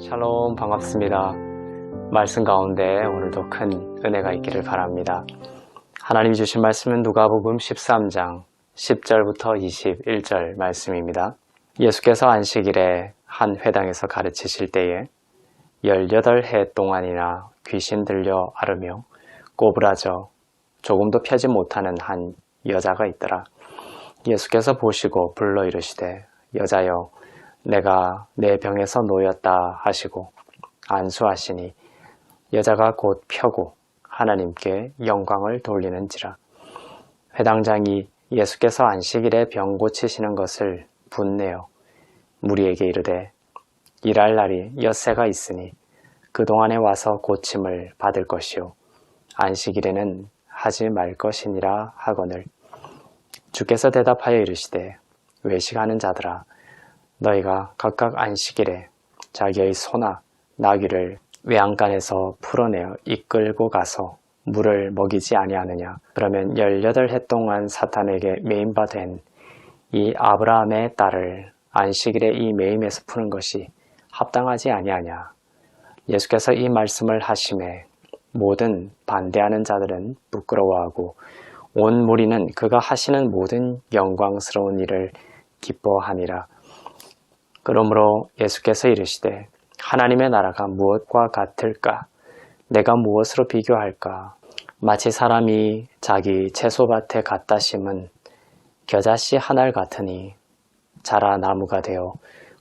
샬롬, 반갑습니다. 말씀 가운데 오늘도 큰 은혜가 있기를 바랍니다. 하나님이 주신 말씀은 누가복음 13장 10절부터 21절 말씀입니다. 예수께서 안식일에 한 회당에서 가르치실 때에 18해 동안이나 귀신 들려 앓으며 꼬부라져 조금도 펴지 못하는 한 여자가 있더라. 예수께서 보시고 불러 이르시되 여자여 내가 내 병에서 놓였다 하시고 안수하시니 여자가 곧 펴고 하나님께 영광을 돌리는지라. 회당장이 예수께서 안식일에 병 고치시는 것을 분내어 무리에게 이르되 일할 날이 엿새가 있으니 그동안에 와서 고침을 받을 것이요 안식일에는 하지 말 것이니라 하거늘. 주께서 대답하여 이르시되 외식하는 자들아 너희가 각각 안식일에 자기의 소나 나귀를 외양간에서 풀어내어 이끌고 가서 물을 먹이지 아니하느냐. 그러면 18해 동안 사탄에게 매임바 된 이 아브라함의 딸을 안식일에 이 매임에서 푸는 것이 합당하지 아니하냐. 예수께서 이 말씀을 하심에 모든 반대하는 자들은 부끄러워하고 온 무리는 그가 하시는 모든 영광스러운 일을 기뻐하니라. 그러므로 예수께서 이르시되 하나님의 나라가 무엇과 같을까? 내가 무엇으로 비교할까? 마치 사람이 자기 채소밭에 갖다 심은 겨자씨 한 알 같으니 자라 나무가 되어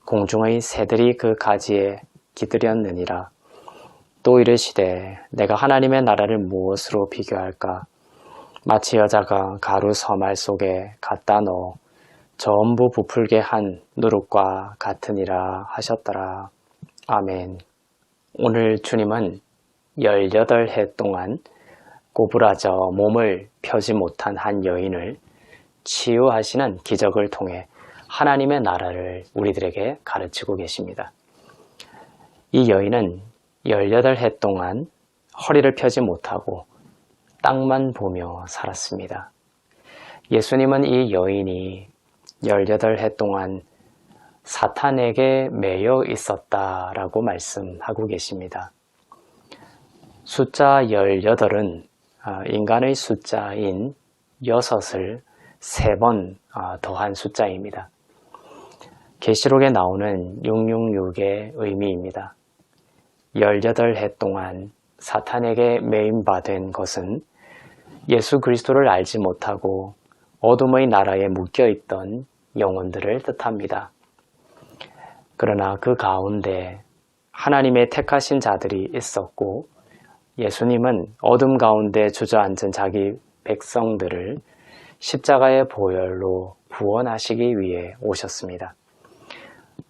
공중의 새들이 그 가지에 기들였느니라. 또 이르시되 내가 하나님의 나라를 무엇으로 비교할까? 마치 여자가 가루 서말 속에 갖다 넣어 전부 부풀게 한 누룩과 같으니라 하셨더라. 아멘. 오늘 주님은 18해 동안 꼬부라져 몸을 펴지 못한 한 여인을 치유하시는 기적을 통해 하나님의 나라를 우리들에게 가르치고 계십니다. 이 여인은 18해 동안 허리를 펴지 못하고 땅만 보며 살았습니다. 예수님은 이 여인이 18해 동안 사탄에게 매여 있었다라고 말씀하고 계십니다. 숫자 18은 인간의 숫자인 6을 3번 더한 숫자입니다. 계시록에 나오는 666의 의미입니다. 18해 동안 사탄에게 매임받은 것은 예수 그리스도를 알지 못하고 어둠의 나라에 묶여있던 영혼들을 뜻합니다. 그러나 그 가운데 하나님의 택하신 자들이 있었고 예수님은 어둠 가운데 주저앉은 자기 백성들을 십자가의 보혈로 구원하시기 위해 오셨습니다.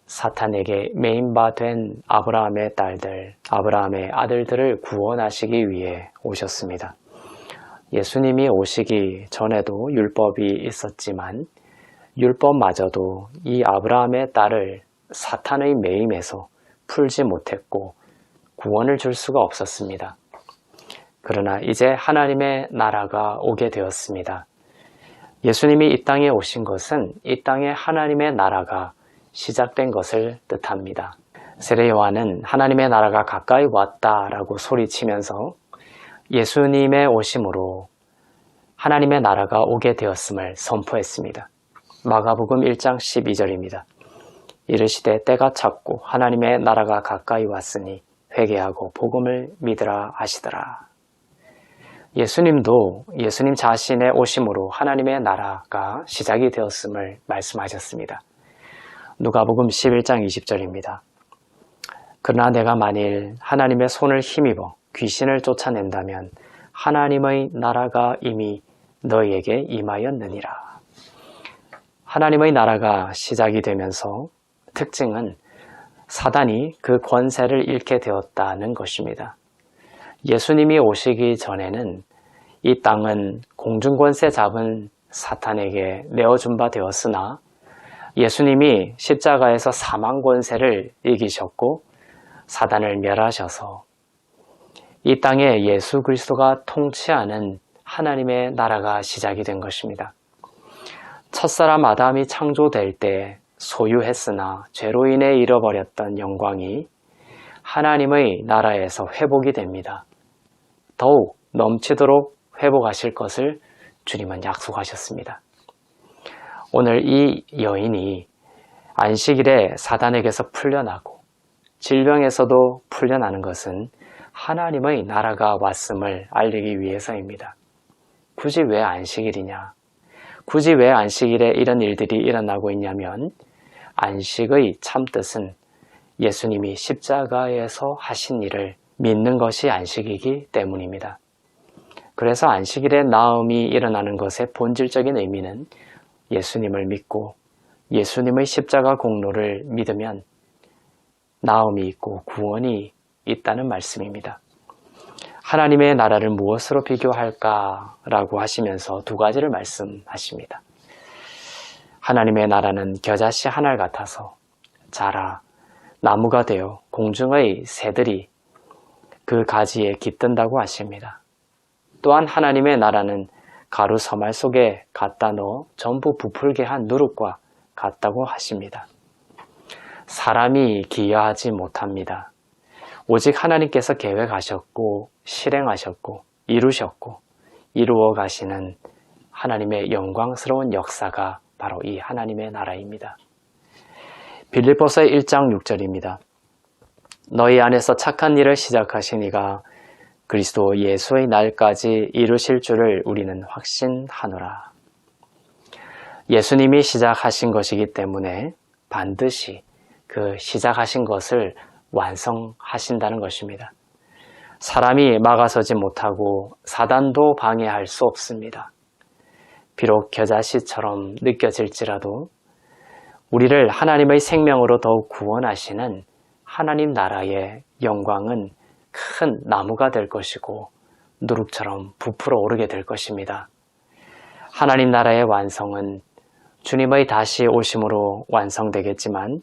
사탄에게 매임받은 아브라함의 딸들, 아브라함의 아들들을 구원하시기 위해 오셨습니다. 예수님이 오시기 전에도 율법이 있었지만 율법마저도 이 아브라함의 딸을 사탄의 매임에서 풀지 못했고 구원을 줄 수가 없었습니다. 그러나 이제 하나님의 나라가 오게 되었습니다. 예수님이 이 땅에 오신 것은 이 땅에 하나님의 나라가 시작된 것을 뜻합니다. 세례 요한은 하나님의 나라가 가까이 왔다라고 소리치면서 예수님의 오심으로 하나님의 나라가 오게 되었음을 선포했습니다. 마가복음 1장 12절입니다. 이르시되 때가 찼고 하나님의 나라가 가까이 왔으니 회개하고 복음을 믿으라 하시더라. 예수님도 예수님 자신의 오심으로 하나님의 나라가 시작이 되었음을 말씀하셨습니다. 누가복음 11장 20절입니다. 그러나 내가 만일 하나님의 손을 힘입어 귀신을 쫓아낸다면 하나님의 나라가 이미 너희에게 임하였느니라. 하나님의 나라가 시작이 되면서 특징은 사단이 그 권세를 잃게 되었다는 것입니다. 예수님이 오시기 전에는 이 땅은 공중권세 잡은 사탄에게 내어준 바 되었으나 예수님이 십자가에서 사망 권세를 이기셨고 사단을 멸하셔서 이 땅에 예수 그리스도가 통치하는 하나님의 나라가 시작이 된 것입니다. 첫사람 아담이 창조될 때 소유했으나 죄로 인해 잃어버렸던 영광이 하나님의 나라에서 회복이 됩니다. 더욱 넘치도록 회복하실 것을 주님은 약속하셨습니다. 오늘 이 여인이 안식일에 사단에게서 풀려나고 질병에서도 풀려나는 것은 하나님의 나라가 왔음을 알리기 위해서입니다. 굳이 왜 안식일이냐? 굳이 왜 안식일에 이런 일들이 일어나고 있냐면 안식의 참뜻은 예수님이 십자가에서 하신 일을 믿는 것이 안식이기 때문입니다. 그래서 안식일에 나음이 일어나는 것의 본질적인 의미는 예수님을 믿고 예수님의 십자가 공로를 믿으면 나음이 있고 구원이 있다는 말씀입니다. 하나님의 나라를 무엇으로 비교할까라고 하시면서 두 가지를 말씀하십니다. 하나님의 나라는 겨자씨 한 알 같아서 자라 나무가 되어 공중의 새들이 그 가지에 깃든다고 하십니다. 또한 하나님의 나라는 가루 서말 속에 갖다 넣어 전부 부풀게 한 누룩과 같다고 하십니다. 사람이 기여하지 못합니다. 오직 하나님께서 계획하셨고 실행하셨고 이루셨고 이루어 가시는 하나님의 영광스러운 역사가 바로 이 하나님의 나라입니다. 빌립보서 1장 6절입니다. 너희 안에서 착한 일을 시작하신 이가 그리스도 예수의 날까지 이루실 줄을 우리는 확신하노라. 예수님이 시작하신 것이기 때문에 반드시 그 시작하신 것을 완성하신다는 것입니다. 사람이 막아서지 못하고 사단도 방해할 수 없습니다. 비록 겨자씨처럼 느껴질지라도 우리를 하나님의 생명으로 더욱 구원하시는 하나님 나라의 영광은 큰 나무가 될 것이고 누룩처럼 부풀어 오르게 될 것입니다. 하나님 나라의 완성은 주님의 다시 오심으로 완성되겠지만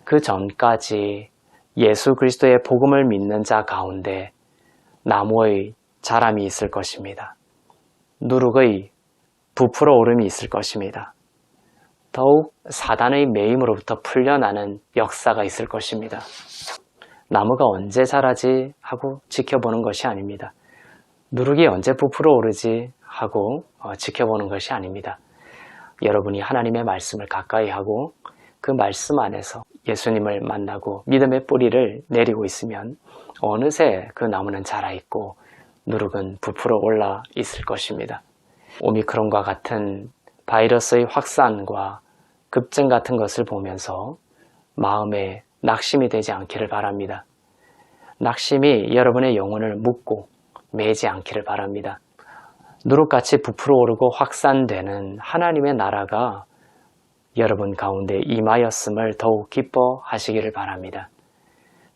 그 전까지 예수 그리스도의 복음을 믿는 자 가운데 나무의 자람이 있을 것입니다. 누룩의 부풀어 오름이 있을 것입니다. 더욱 사단의 매임으로부터 풀려나는 역사가 있을 것입니다. 나무가 언제 자라지 하고 지켜보는 것이 아닙니다. 누룩이 언제 부풀어 오르지 하고 지켜보는 것이 아닙니다. 여러분이 하나님의 말씀을 가까이 하고 그 말씀 안에서 예수님을 만나고 믿음의 뿌리를 내리고 있으면 어느새 그 나무는 자라있고 누룩은 부풀어 올라 있을 것입니다. 오미크론과 같은 바이러스의 확산과 급증 같은 것을 보면서 마음에 낙심이 되지 않기를 바랍니다. 낙심이 여러분의 영혼을 묶고 매지 않기를 바랍니다. 누룩같이 부풀어 오르고 확산되는 하나님의 나라가 여러분 가운데 임하였음을 더욱 기뻐하시기를 바랍니다.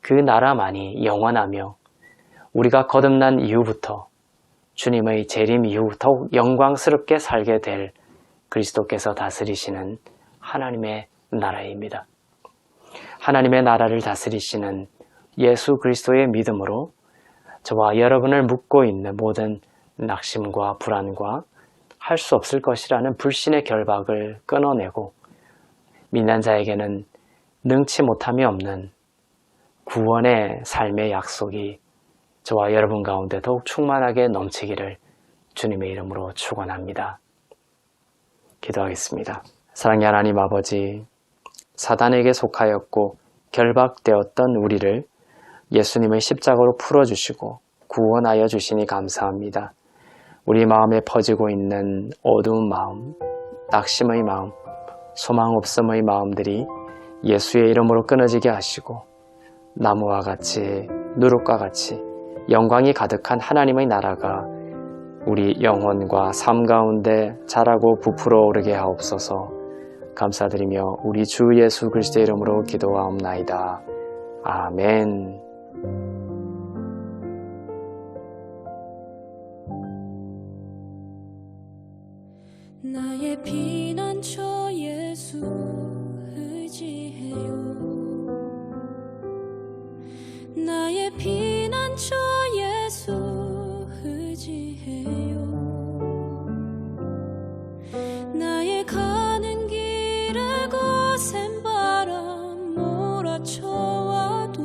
그 나라만이 영원하며 우리가 거듭난 이후부터 주님의 재림 이후 더욱 영광스럽게 살게 될 그리스도께서 다스리시는 하나님의 나라입니다. 하나님의 나라를 다스리시는 예수 그리스도의 믿음으로 저와 여러분을 묶고 있는 모든 낙심과 불안과 할 수 없을 것이라는 불신의 결박을 끊어내고 믿는 자에게는 능치 못함이 없는 구원의 삶의 약속이 저와 여러분 가운데 더욱 충만하게 넘치기를 주님의 이름으로 축원합니다. 기도하겠습니다. 사랑의 하나님 아버지, 사단에게 속하였고 결박되었던 우리를 예수님의 십자가로 풀어주시고 구원하여 주시니 감사합니다. 우리 마음에 퍼지고 있는 어두운 마음, 낙심의 마음, 소망 없음의 마음들이 예수의 이름으로 끊어지게 하시고 나무와 같이 누룩과 같이 영광이 가득한 하나님의 나라가 우리 영혼과 삶 가운데 자라고 부풀어 오르게 하옵소서. 감사드리며 우리 주 예수 그리스도의 이름으로 기도하옵나이다. 아멘. 나의 피난처 예수 의지해요. 나의 피난처 예수 의지해요. 나의 가는 길에 거센 바람 몰아쳐와도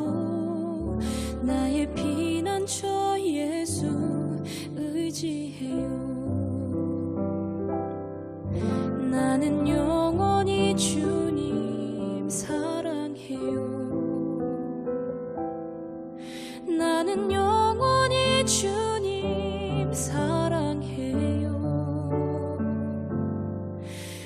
나는 영원히 주님 사랑해요.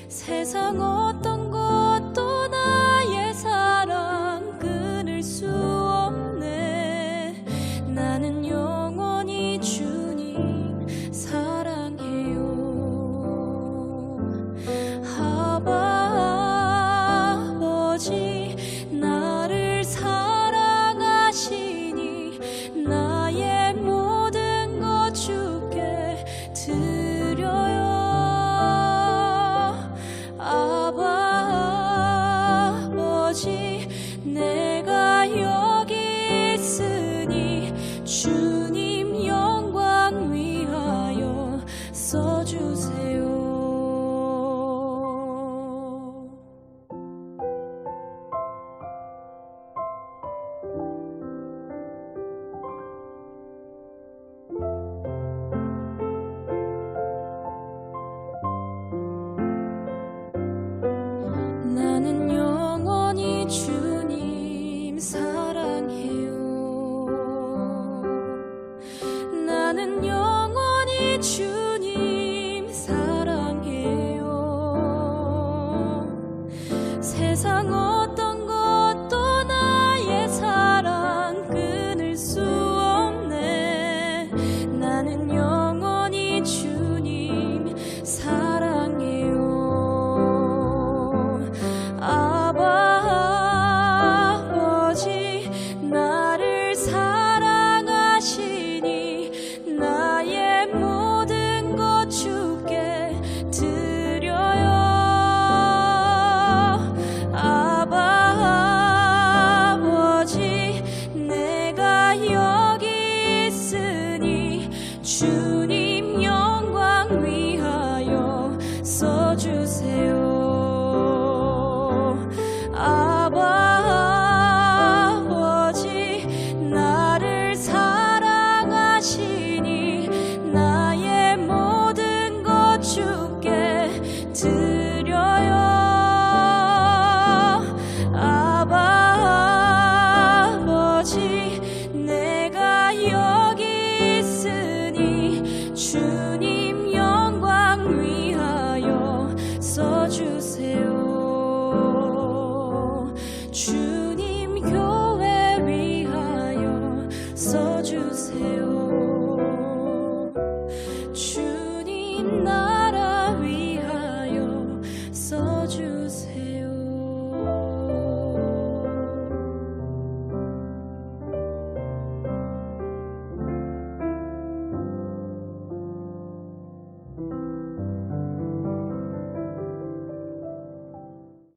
세상 어떤 것도 나의 사랑 끊을 수 없네. 나는 영원히 주님 사랑해요. 아버지 나를 사랑하시니 나의 모든 것 주께 드려요. 아버지 내가 여기 있으니 주님 영광 위하여 써주세요. 나는 영원히 주님 사랑해요. 나는 영원히 주님 사랑해요. 세상 어떤 것도 나의 사랑 끊을 수 없네. 나는 영원히 주님 사랑해요. 아버지 나를 사랑하시니 나의 모든 것 주께 드려요. 아버지 내가 여기 있으니 주님 영광 위하여 써주세요. 아버지 나를 사랑하시니 나의 모든 것 주께 드려요. 아버지 내가 여기 있으니 주님 영광 위하여 써주세요. 주님 교회 위하여 써주세요. 주님 나